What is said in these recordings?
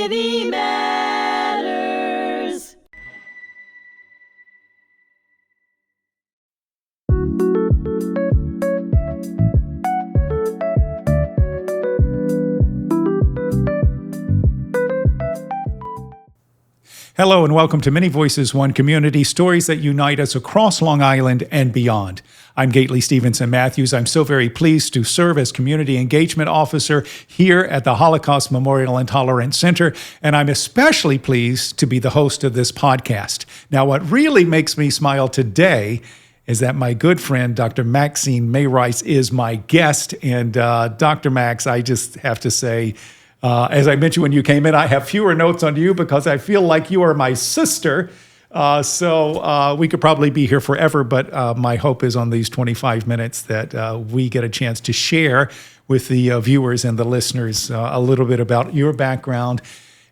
Community Matters. Hello and welcome to Many Voices, One Community, stories that unite us across Long Island and beyond. I'm Gaitley Stevenson-Mathews. I'm so very pleased to serve as Community Engagement Officer here at the Holocaust Memorial and Tolerance Center, and I'm especially pleased to be the host of this podcast. Now, what really makes me smile today is that my good friend, Dr. Maxine Mayreis, is my guest, and Dr. Max, I just have to say, as I mentioned when you came in, I have fewer notes on you because I feel like you are my sister. So we could probably be here forever, but my hope is on these 25 minutes that we get a chance to share with the viewers and the listeners a little bit about your background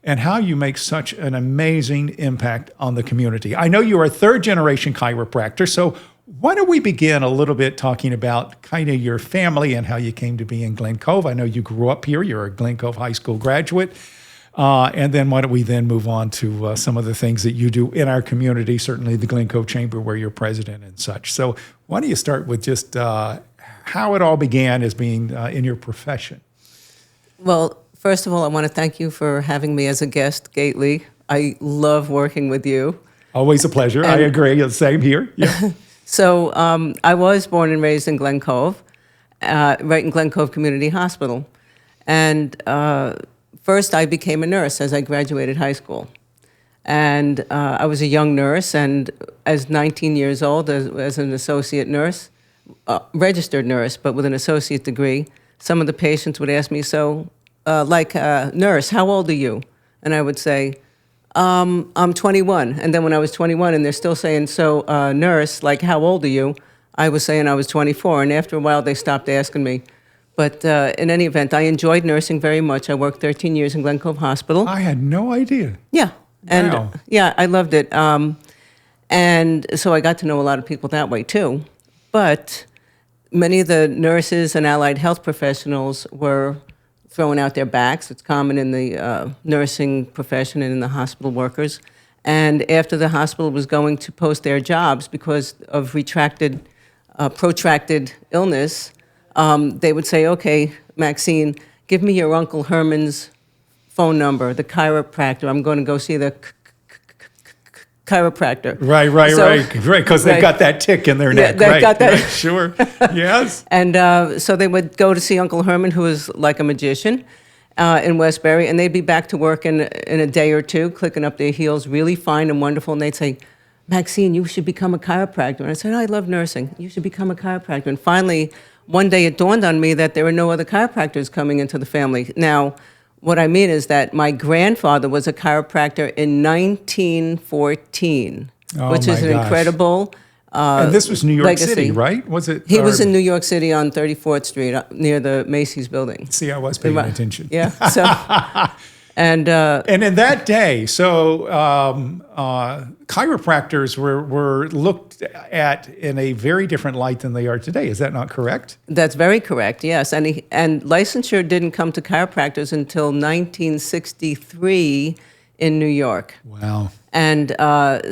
and how you make such an amazing impact on the community. I know you're a third-generation chiropractor, so why don't we begin a little bit talking about kind of your family and how you came to be in Glen Cove? I know you grew up here. You're a Glen Cove High School graduate. And then why don't we then move on to some of the things that you do in our community, certainly the Glen Cove Chamber where you're president and such. So why don't you start with just how it all began as being in your profession? Well, first of all, I want to thank you for having me as a guest, Gaitley. I love working with you. Always a pleasure. I agree. Same here. Yeah. So I was born and raised in Glen Cove, right in Glen Cove Community Hospital. And first I became a nurse as I graduated high school. And I was a young nurse, and as 19 years old, as an associate nurse, registered nurse, but with an associate degree, some of the patients would ask me, nurse, how old are you? And I would say, I'm 21. And then when I was 21 and they're still saying, nurse, like, how old are you? I was saying I was 24. And after a while, they stopped asking me. But in any event, I enjoyed nursing very much. I worked 13 years in Glen Cove Hospital. I had no idea. Yeah. And wow. Yeah, I loved it. And so I got to know a lot of people that way too. But many of the nurses and allied health professionals were throwing out their backs. It's common in the nursing profession and in the hospital workers. And after the hospital was going to post their jobs because of protracted illness, they would say, okay, Maxine, give me your Uncle Herman's phone number, the chiropractor. I'm going to go see the chiropractor. Right, because they've got that tick in their neck. They've got that. Right, sure, yes. And so they would go to see Uncle Herman, who was like a magician in Westbury, and they'd be back to work in a day or two, clicking up their heels, really fine and wonderful, and they'd say, Maxine, you should become a chiropractor. And I said, I love nursing. You should become a chiropractor. And finally, one day it dawned on me that there were no other chiropractors coming into the family. Now, what I mean is that my grandfather was a chiropractor in 1914, which is an incredible and this was New York legacy. City, right? Was it? He was in New York City on 34th Street near the Macy's building. See, I was paying attention. Yeah. So, and in that day, so chiropractors were looked at in a very different light than they are today. Is that not correct? That's very correct, yes. And licensure didn't come to chiropractors until 1963 in New York. Wow. And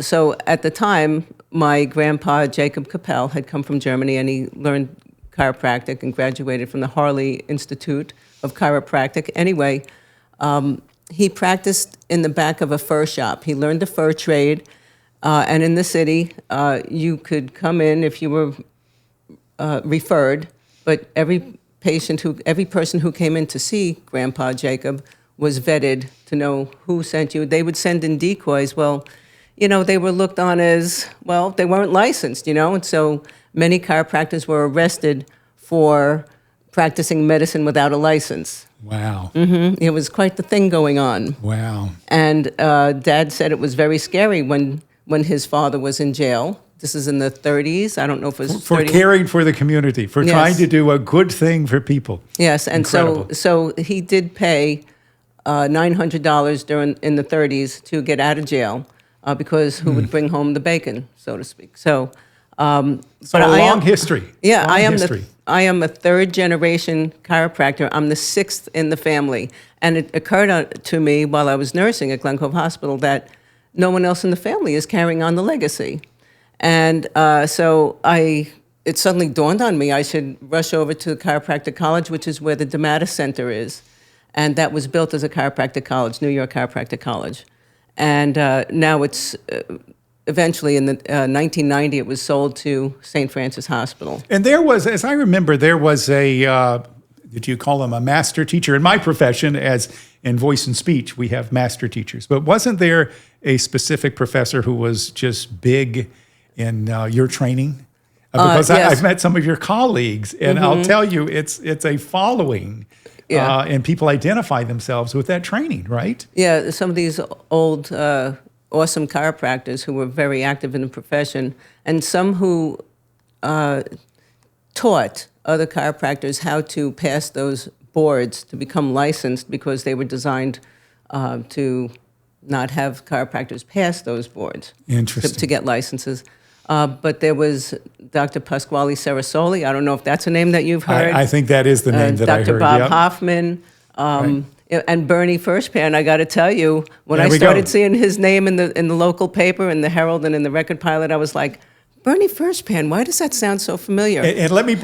so at the time, my grandpa, Jacob Capel, had come from Germany, and he learned chiropractic and graduated from the Harley Institute of Chiropractic. Anyway, he practiced in the back of a fur shop. He learned the fur trade, and in the city, you could come in if you were referred, but every person who came in to see Grandpa Jacob was vetted to know who sent you. They would send in decoys. Well, they were looked on as, they weren't licensed, and so many chiropractors were arrested for practicing medicine without a license. Wow. Mm-hmm. It was quite the thing going on. Wow. And Dad said it was very scary when his father was in jail. This is in the 30s. I don't know if it was for caring for the community, for trying to do a good thing for people. Yes, and incredible. so he did pay $900 in the 30s to get out of jail because who would bring home the bacon, so to speak. So So a long history. Yeah, Long I am a third generation chiropractor. I'm the sixth in the family. And it occurred to me while I was nursing at Glen Cove Hospital that no one else in the family is carrying on the legacy. And it suddenly dawned on me I should rush over to Chiropractic College, which is where the DeMatteis Center is. And that was built as a chiropractic college, New York Chiropractic College. And now it's... Eventually, in the 1990, it was sold to St. Francis Hospital. And there was, as I remember, there was did you call him a master teacher? In my profession, as in voice and speech, we have master teachers. But wasn't there a specific professor who was just big in your training? Because yes. I've met some of your colleagues, and I'll tell you, it's a following. Yeah. And people identify themselves with that training, right? Yeah, some of these old... awesome chiropractors who were very active in the profession, and some who taught other chiropractors how to pass those boards to become licensed because they were designed to not have chiropractors pass those boards to get licenses. But there was Dr. Pasquale Sarasoli. I don't know if that's a name that you've heard. I think that is the name that I heard. Dr. Bob yep. Hoffman. Right. And Bernie Firstpan, I got to tell you, when I started seeing his name in the local paper, in the Herald and in the Record Pilot, I was like, Bernie Firstpan, why does that sound so familiar? And let me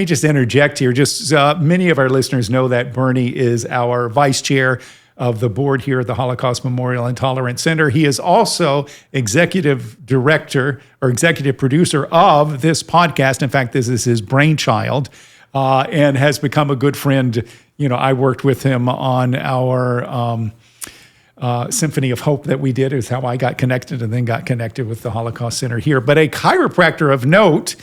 just interject here. Just many of our listeners know that Bernie is our vice chair of the board here at the Holocaust Memorial and Tolerance Center. He is also executive director or executive producer of this podcast. In fact, this is his brainchild, and has become a good friend. You know, I worked with him on our Symphony of Hope that we did, is how I got connected, and then got connected with the Holocaust Center here. But a chiropractor of note,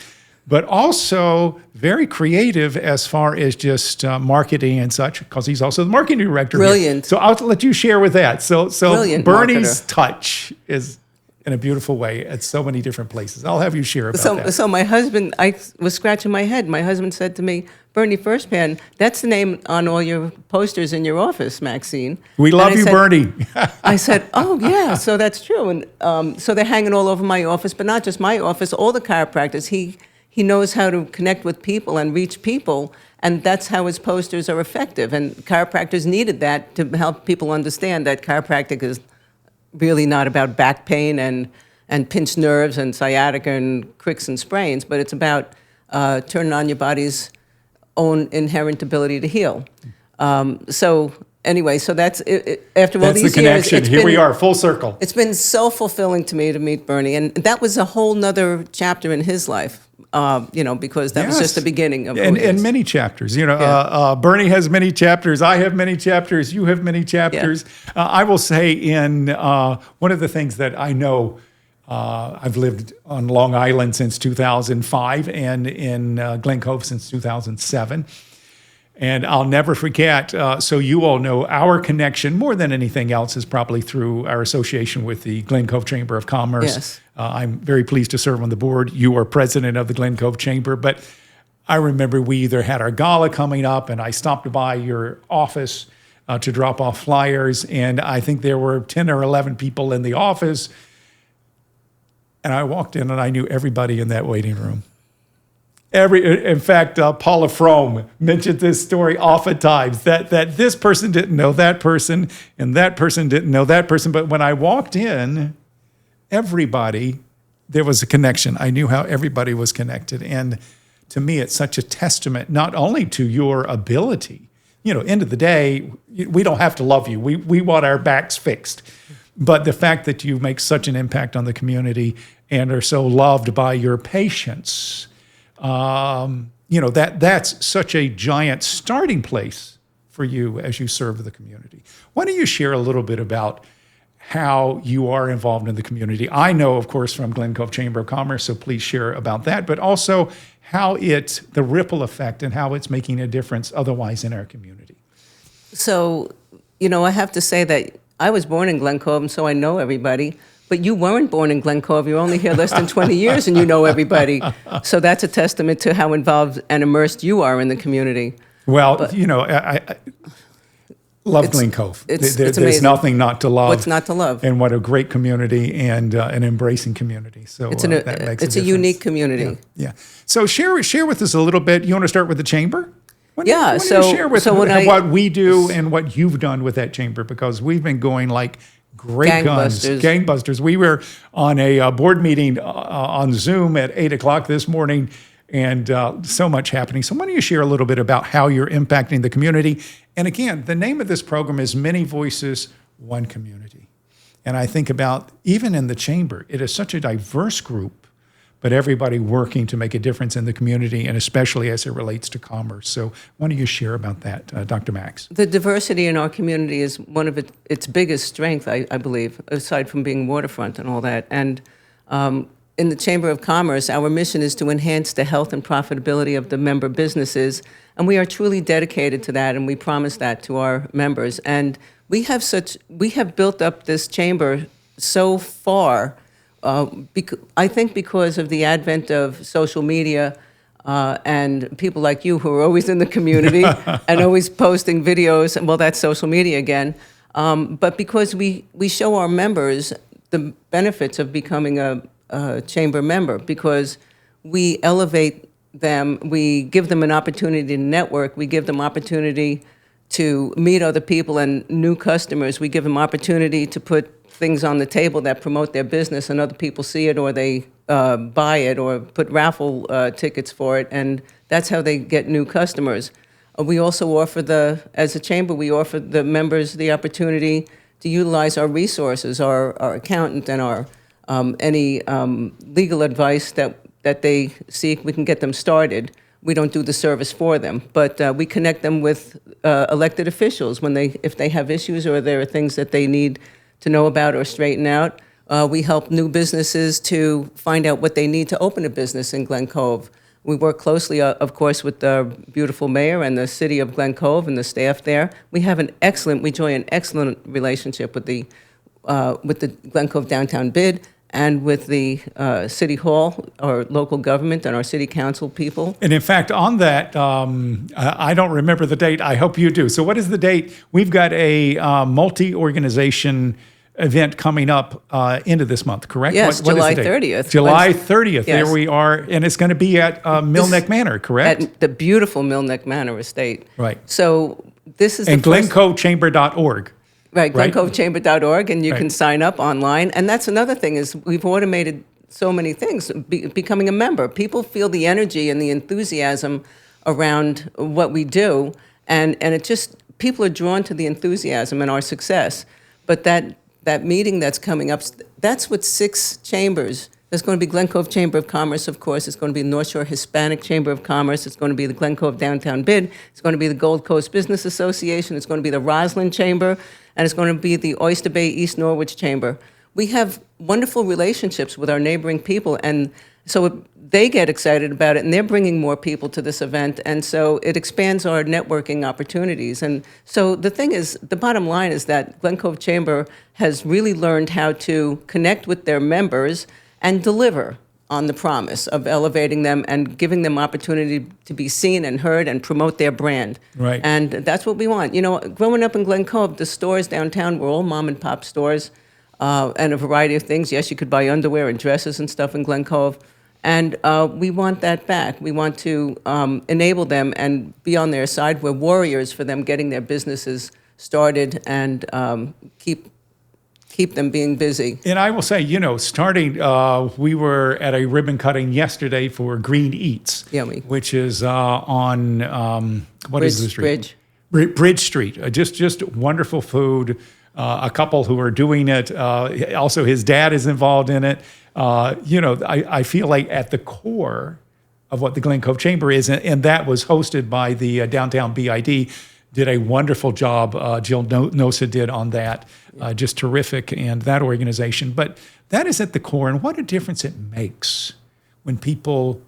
but also very creative as far as just marketing and such, because he's also the marketing director. Brilliant. Here. So I'll let you share with that. So Brilliant Bernie's marketer. Touch is in a beautiful way at so many different places. I'll have you share about that. So my husband, I was scratching my head. My husband said to me, Bernie Firstpan, that's the name on all your posters in your office, Maxine. We love you, Bernie. I said, oh, yeah, so that's true. And so they're hanging all over my office, but not just my office, all the chiropractors. He knows how to connect with people and reach people, and that's how his posters are effective. And chiropractors needed that to help people understand that chiropractic is really not about back pain and pinched nerves and sciatica and cricks and sprains, but it's about turning on your body's own inherent ability to heal. So that's it, after all these years. That's the connection. Here we are, full circle. It's been so fulfilling to me to meet Bernie, and that was a whole nother chapter in his life. Because that was just the beginning of and many chapters. Bernie has many chapters. I have many chapters. You have many chapters. Yeah. I will say, in one of the things that I know, I've lived on Long Island since 2005 and in Glen Cove since 2007. And I'll never forget, so you all know our connection more than anything else is probably through our association with the Glen Cove Chamber of Commerce. Yes. I'm very pleased to serve on the board. You are president of the Glen Cove Chamber. But I remember we either had our gala coming up, and I stopped by your office to drop off flyers, and I think there were 10 or 11 people in the office. And I walked in, and I knew everybody in that waiting room. In fact, Paula Frome mentioned this story oftentimes, that this person didn't know that person, and that person didn't know that person. But when I walked in, everybody, there was a connection. I knew how everybody was connected. And to me, it's such a testament, not only to your ability. End of the day, we don't have to love you. We want our backs fixed. But the fact that you make such an impact on the community and are so loved by your patients, that's such a giant starting place for you as you serve the community. Why don't you share a little bit about how you are involved in the community? I know, of course, from Glen Cove Chamber of Commerce, so please share about that, but also how the ripple effect and how it's making a difference otherwise in our community. So, I have to say that I was born in Glen Cove, and so I know everybody. But you weren't born in Glen Cove. You're only here less than 20 years, and you know everybody. So that's a testament to how involved and immersed you are in the community. Well, Love Glen Cove. It's There's amazing. nothing not to love. What's not to love? And what a great community and an embracing community. So that makes a difference. A unique community. Yeah. So share with us a little bit. You want to start with the chamber? Why don't you share with what we do and what you've done with that chamber, because we've been going like great guns, gangbusters. We were on a board meeting on Zoom at 8:00 this morning, and so much happening. So why don't you share a little bit about how you're impacting the community? And again, the name of this program is Many Voices, One Community. And I think about, even in the chamber, it is such a diverse group, but everybody working to make a difference in the community, and especially as it relates to commerce. So why don't you share about that, Dr. Max? The diversity in our community is one of its biggest strength, I believe, aside from being waterfront and all that. And in the Chamber of Commerce, our mission is to enhance the health and profitability of the member businesses, and we are truly dedicated to that, and we promise that to our members. And we have built up this chamber so far, I think because of the advent of social media and people like you who are always in the community and always posting videos, and well, that's social media again, but because we show our members the benefits of becoming a chamber member, because we elevate them, we give them an opportunity to network, we give them opportunity to meet other people and new customers, we give them opportunity to put things on the table that promote their business, and other people see it or they buy it or put raffle tickets for it, and that's how they get new customers. We also offer as a chamber, we offer the members the opportunity to utilize our resources, our accountant and our any legal advice that they seek. We can get them started. We don't do the service for them, but we connect them with elected officials if they have issues or there are things that they need to know about or straighten out. We help new businesses to find out what they need to open a business in Glen Cove. We work closely, of course, with the beautiful mayor and the city of Glen Cove and the staff there. We enjoy an excellent relationship with the Glen Cove Downtown Bid and with the City Hall, our local government, and our city council people. And in fact, on that, I don't remember the date. I hope you do. So what is the date? We've got a multi-organization event coming up into this month, correct? Yes, July 30th. July 30th, Yes. There we are. And it's going to be at Millneck Manor, correct? At the beautiful Millneck Manor estate. Right. So this is and GlenCoveChamber.org. Right, GlenCoveChamber.org, and you can sign up online. And that's another thing, is we've automated so many things, becoming a member. People feel the energy and the enthusiasm around what we do, and it just, people are drawn to the enthusiasm and our success. But that meeting that's coming up, that's with 6 chambers. There's going to be Glen Cove Chamber of Commerce, of course. It's going to be the North Shore Hispanic Chamber of Commerce. It's going to be the Glen Cove Downtown Bid. It's going to be the Gold Coast Business Association. It's going to be the Roslyn Chamber. And it's going to be the Oyster Bay East Norwich Chamber. We have wonderful relationships with our neighboring people. And so they get excited about it, and they're bringing more people to this event. And so it expands our networking opportunities. And so the thing is, the bottom line is that Glen Cove Chamber has really learned how to connect with their members and deliver on the promise of elevating them and giving them opportunity to be seen and heard and promote their brand. Right. And that's what we want. You know, growing up in Glen Cove, the stores downtown were all mom and pop stores and a variety of things. Yes, you could buy underwear and dresses and stuff in Glen Cove. And we want that back. We want to enable them and be on their side. We're warriors for them getting their businesses started and keep them being busy. And I will say, starting, we were at a ribbon cutting yesterday for Green Eats, Yummy. Which is on, what is the street? Bridge Street. Just wonderful food. A couple who are doing it. Also, his dad is involved in it. I feel like at the core of what the Glen Cove Chamber is, and that was hosted by the Downtown BID, did a wonderful job. Jill Nosa did on that. Just terrific, and that organization. But that is at the core, and what a difference it makes when people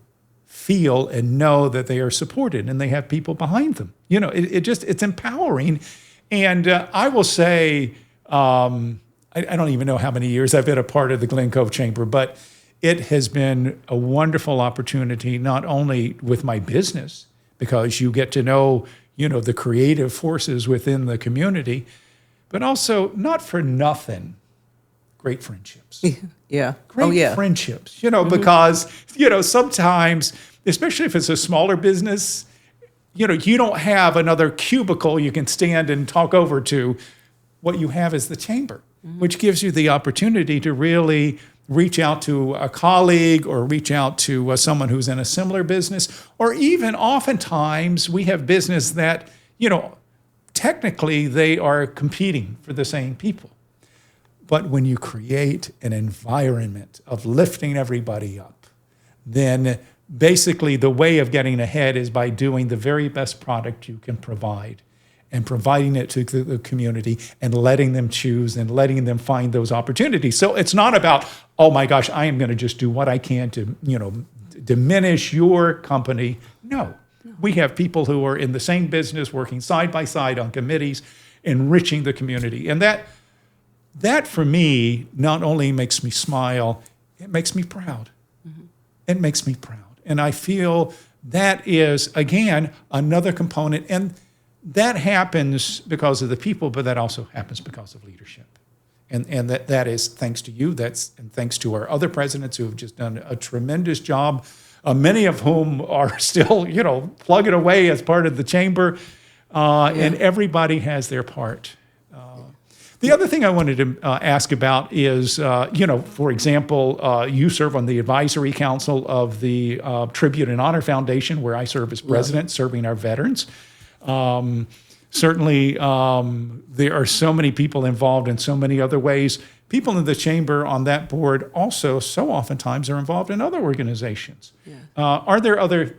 feel and know that they are supported and they have people behind them. It's empowering. And I will say, I don't even know how many years I've been a part of the Glen Cove Chamber, but it has been a wonderful opportunity, not only with my business, because you get to know the creative forces within the community, but also not for nothing, great friendships. Yeah. Great friendships, because, sometimes, especially if it's a smaller business, you don't have another cubicle you can stand and talk over to. What you have is the chamber, which gives you the opportunity to really reach out to a colleague or reach out to someone who's in a similar business, or even oftentimes we have business that, technically they are competing for the same people. But when you create an environment of lifting everybody up, then basically the way of getting ahead is by doing the very best product you can provide and providing it to the community and letting them choose and letting them find those opportunities. So it's not about, oh my gosh, I am going to just do what I can to, diminish your company. No. We have people who are in the same business working side by side on committees, enriching the community. And that for me not only makes me smile, it makes me proud. It makes me proud. And I feel that is, again, another component. And that happens because of the people, but that also happens because of leadership. And that is thanks to you, and thanks to our other presidents who have just done a tremendous job, many of whom are still, plugging away as part of the chamber, and everybody has their part. The other thing I wanted to ask about is, for example, you serve on the advisory council of the Tribute and Honor Foundation, where I serve as president, serving our veterans. Certainly, there are so many people involved in so many other ways. People in the chamber on that board also so oftentimes are involved in other organizations. Are there other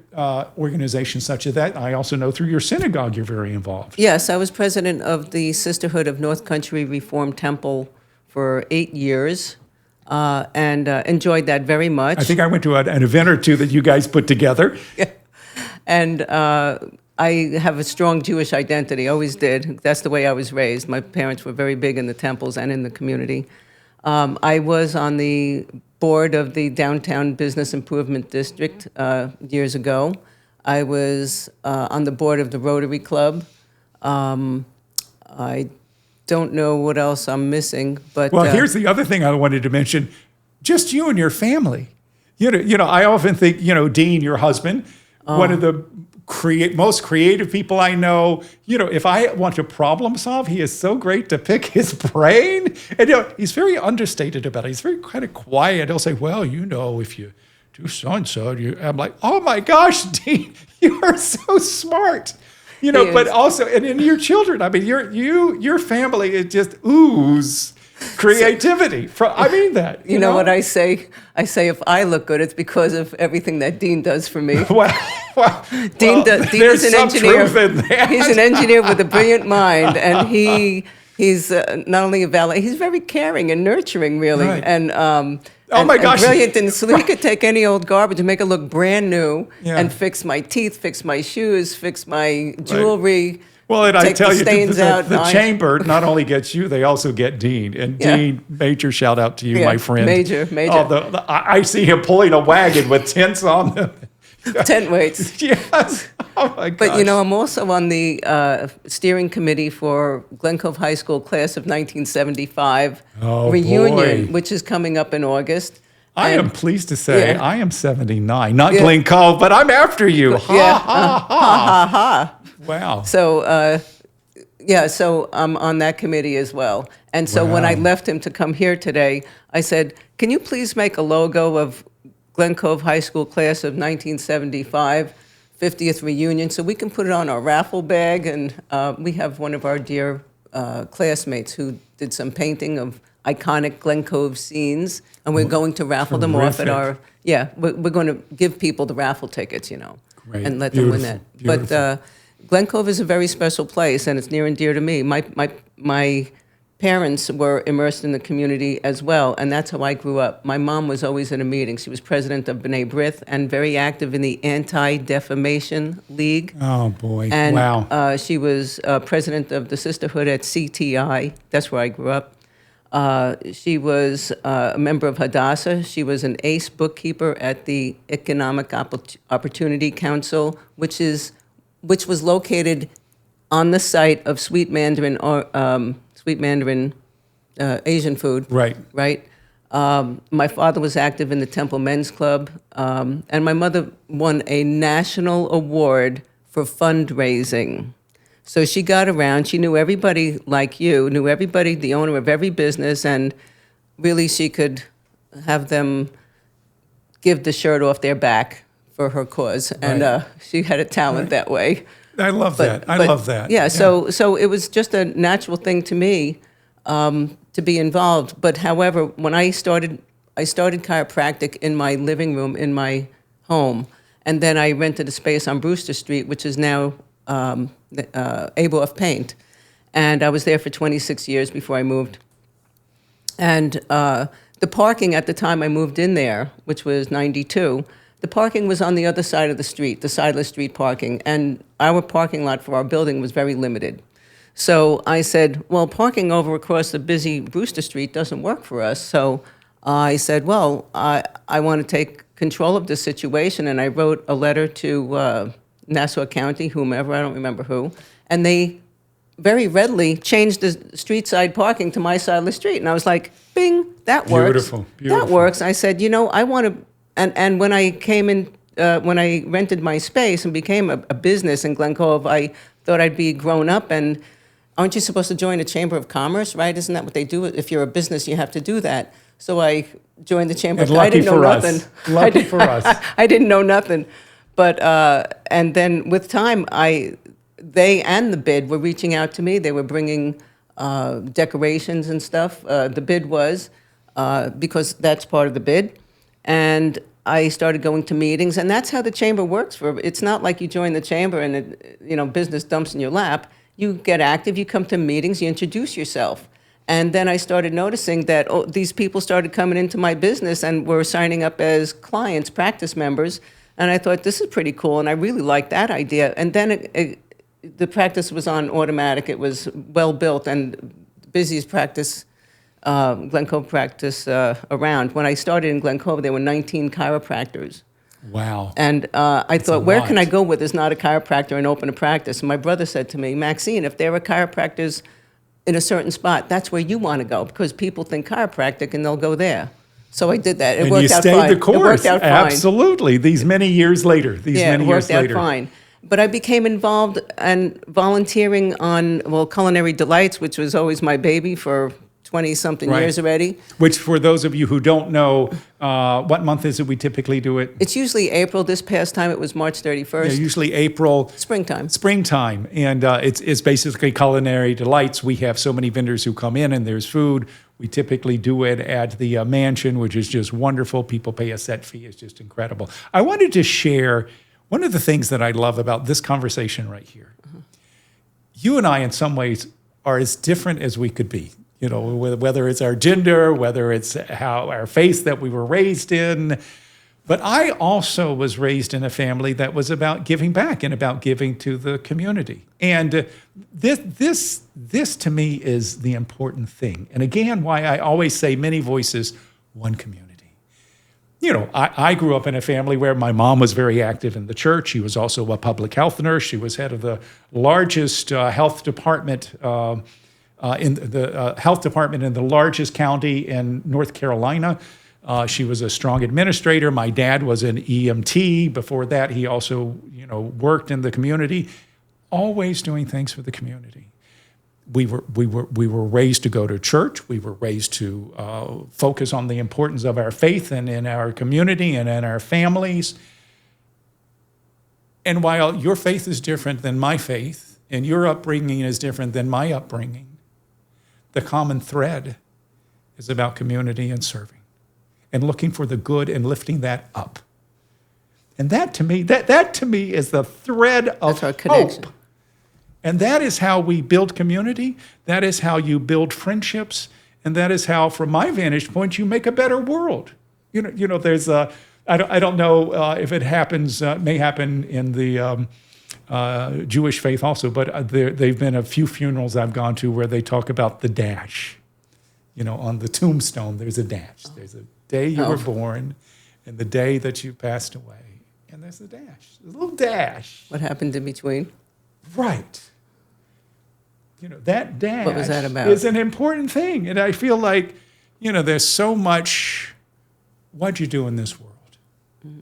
organizations such as that? I also know through your synagogue you're very involved. Yes, I was president of the Sisterhood of North Country Reformed Temple for 8 years and enjoyed that very much. I think I went to an event or two that you guys put together. And I have a strong Jewish identity, always did. That's the way I was raised. My parents were very big in the temples and in the community. I was on the board of the Downtown Business Improvement District years ago. I was on the board of the Rotary Club. I don't know what else I'm missing, but... Well, here's the other thing I wanted to mention. Just you and your family. I often think, Dean, your husband, one of the most creative people I know. If I want to problem solve, he is so great to pick his brain. And he's very understated about it. He's very kind of quiet. He'll say, well, if you do so-and-so, I'm like, oh my gosh, Dean, you are so smart. But also, and in your children, I mean, your family, it just oozes creativity. I mean that. You know what I say? I say if I look good, it's because of everything that Dean does for me. Dean is an engineer. He's an engineer with a brilliant mind, and he's not only a valet, he's very caring and nurturing, really, right. and oh my gosh, brilliant. And so he could take any old garbage and make it look brand new, and fix my teeth, fix my shoes, fix my jewelry. Right. Well, and I tell you, the chamber not only gets you, they also get Dean. And Dean, major shout out to you, my friend. Major. Oh, I see him pulling a wagon with tents on them. Tent weights. Yes. Oh my gosh. But I'm also on the steering committee for Glen Cove High School class of 1975 reunion, which is coming up in August. I am pleased to say I am 79, not Glen Cove, but I'm after you. Ha. Wow. So, so I'm on that committee as well. And so when I left him to come here today, I said, can you please make a logo of Glen Cove High School class of 1975, 50th reunion, so we can put it on our raffle bag. And we have one of our dear classmates who did some painting of iconic Glen Cove scenes, and we're going to raffle them off at our, we're going to give people the raffle tickets, Great. And let them win that. Beautiful. But Glen Cove is a very special place, and it's near and dear to me. My parents were immersed in the community as well, and that's how I grew up. My mom was always in a meeting. She was president of B'nai B'rith and very active in the Anti-Defamation League. Oh, boy. And wow. She was president of the Sisterhood at CTI. That's where I grew up. She was a member of Hadassah. She was an ace bookkeeper at the Economic Opportunity Council, which was located on the site of Sweet Mandarin or Sweet Mandarin Asian food. Right. Right. My father was active in the Temple Men's Club, and my mother won a national award for fundraising. So she got around. She knew everybody like you, knew everybody, the owner of every business, and really she could have them give the shirt off their back for her cause. And Right. she had a talent that way. I love that. I love that. Yeah, so it was just a natural thing to me to be involved. But however, when I started chiropractic in my living room in my home, and then I rented a space on Brewster Street, which is now Abo Paint, and I was there for 26 years before I moved. And the parking at the time I moved in there, which was 92, the parking was on the other side of the street, the sideless street parking, and our parking lot for our building was very limited. So I said, well, parking over across the busy Brewster Street doesn't work for us. So I said, well, I want to take control of this situation, and I wrote a letter to Nassau County, whomever, I don't remember who, and they very readily changed the street side parking to my side of the street. And I was like, bing, that works. Beautiful, beautiful. That works. I said, I want to, and when I came in, when I rented my space and became a business in Glen Cove, I thought I'd be grown up, and aren't you supposed to join a chamber of commerce, right? Isn't that what they do? If you're a business, you have to do that. So I joined the chamber. And lucky I didn't know for nothing. us. Lucky for us. I didn't know nothing. But, and then with time, they and the bid were reaching out to me. They were bringing decorations and stuff. The bid was, because that's part of the bid. And I started going to meetings, and that's how the chamber works. It's not like you join the chamber and business dumps in your lap. You get active, you come to meetings, you introduce yourself. And then I started noticing that these people started coming into my business and were signing up as clients, practice members. And I thought, this is pretty cool, and I really liked that idea. And then the practice was on automatic. It was well built, and busiest practice, Glen Cove practice around. When I started in Glen Cove, there were 19 chiropractors. Wow. And I thought, where can lot. I go with this not a chiropractor and open a practice? And my brother said to me, Maxine, if there are chiropractors in a certain spot, that's where you want to go, because people think chiropractic and they'll go there. So I did that. And you stayed the course. It worked out fine. Absolutely. These many years later. It worked out fine. But I became involved and volunteering on, Culinary Delights, which was always my baby for 20-something Right. years already. Which, for those of you who don't know, what month is it we typically do it? It's usually April. This past time it was March 31st. Yeah, usually April. Springtime. And it's basically Culinary Delights. We have so many vendors who come in, and there's food. We typically do it at the mansion, which is just wonderful. People pay a set fee. It's just incredible. I wanted to share one of the things that I love about this conversation right here. You and I, in some ways, are as different as we could be. Whether it's our gender, whether it's how our faith that we were raised in. But I also was raised in a family that was about giving back and about giving to the community. And this to me is the important thing. And again, why I always say many voices, one community. I grew up in a family where my mom was very active in the church. She was also a public health nurse. She was head of the largest health department in the health department in the largest county in North Carolina. She was a strong administrator. My dad was an HMT. Before that, he also, worked in the community, always doing things for the community. We were raised to go to church. We were raised to focus on the importance of our faith and in our community and in our families. And while your faith is different than my faith, and your upbringing is different than my upbringing, the common thread is about community and serving and looking for the good and lifting that up. And that to me is the thread of hope. And that is how we build community. That is how you build friendships. And that is how, from my vantage point, you make a better world. There's I don't know if it happens, may happen in the Jewish faith also, but they've been a few funerals I've gone to where they talk about the dash. On the tombstone, there's a dash. There's a day you were born and the day that you passed away. And there's a dash, a little dash. What happened in between? Right. That dash What was that about? is an important thing. And I feel like, there's so much, what'd you do in this world?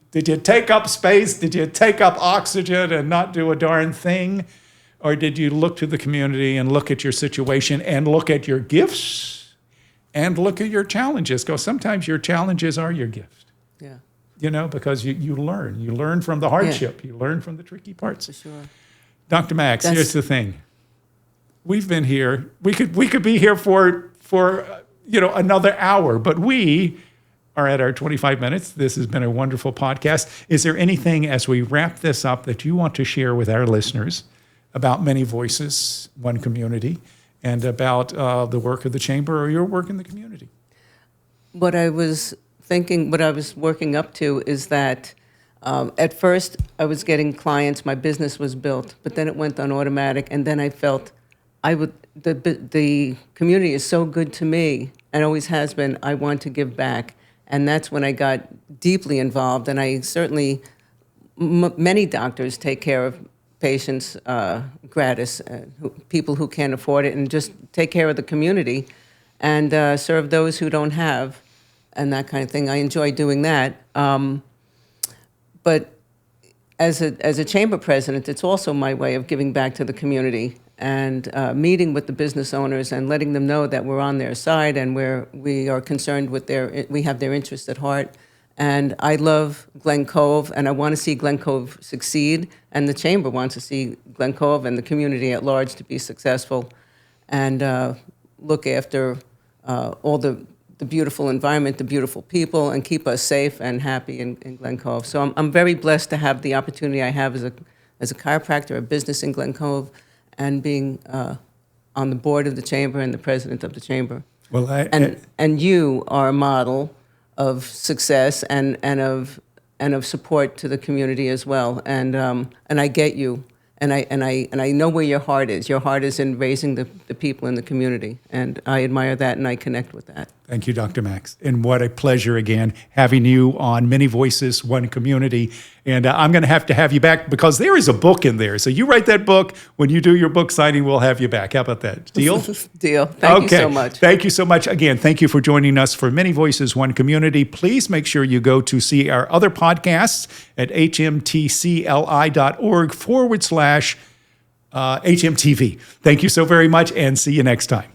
Did you take up space? Did you take up oxygen and not do a darn thing? Or did you look to the community and look at your situation and look at your gifts and look at your challenges? Because sometimes your challenges are your gift. Yeah. Because you learn. You learn from the hardship. You learn from the tricky parts. For sure. Dr. Max, here's the thing. We've been here. We could be here for another hour, but we are at our 25 minutes. This has been a wonderful podcast. Is there anything as we wrap this up that you want to share with our listeners about Many Voices, One Community, and about the work of the Chamber or your work in the community? What I was working up to is that at first I was getting clients, my business was built, but then it went on automatic, and then I felt the community is so good to me and always has been, I want to give back. And that's when I got deeply involved, and I certainly, many doctors take care of patients gratis, people who can't afford it, and just take care of the community and serve those who don't have, and that kind of thing. I enjoy doing that. But as a chamber president, it's also my way of giving back to the community and meeting with the business owners and letting them know that we're on their side and we are concerned with we have their interests at heart. And I love Glen Cove, and I want to see Glen Cove succeed, and the Chamber wants to see Glen Cove and the community at large to be successful and look after all the beautiful environment, the beautiful people, and keep us safe and happy in Glen Cove. So I'm very blessed to have the opportunity I have as a chiropractor, a business in Glen Cove, and being on the board of the Chamber and the president of the Chamber. Well, and you are a model of success and of support to the community as well. And I get you, and I know where your heart is. Your heart is in raising the people in the community, and I admire that and I connect with that. Thank you, Dr. Max. And what a pleasure again having you on Many Voices, One Community. And I'm going to have you back because there is a book in there. So you write that book. When you do your book signing, we'll have you back. How about that? Deal? Deal. Thank you so much. Thank you so much. Again, thank you for joining us for Many Voices, One Community. Please make sure you go to see our other podcasts at hmtcli.org/HMTV. Thank you so very much and see you next time.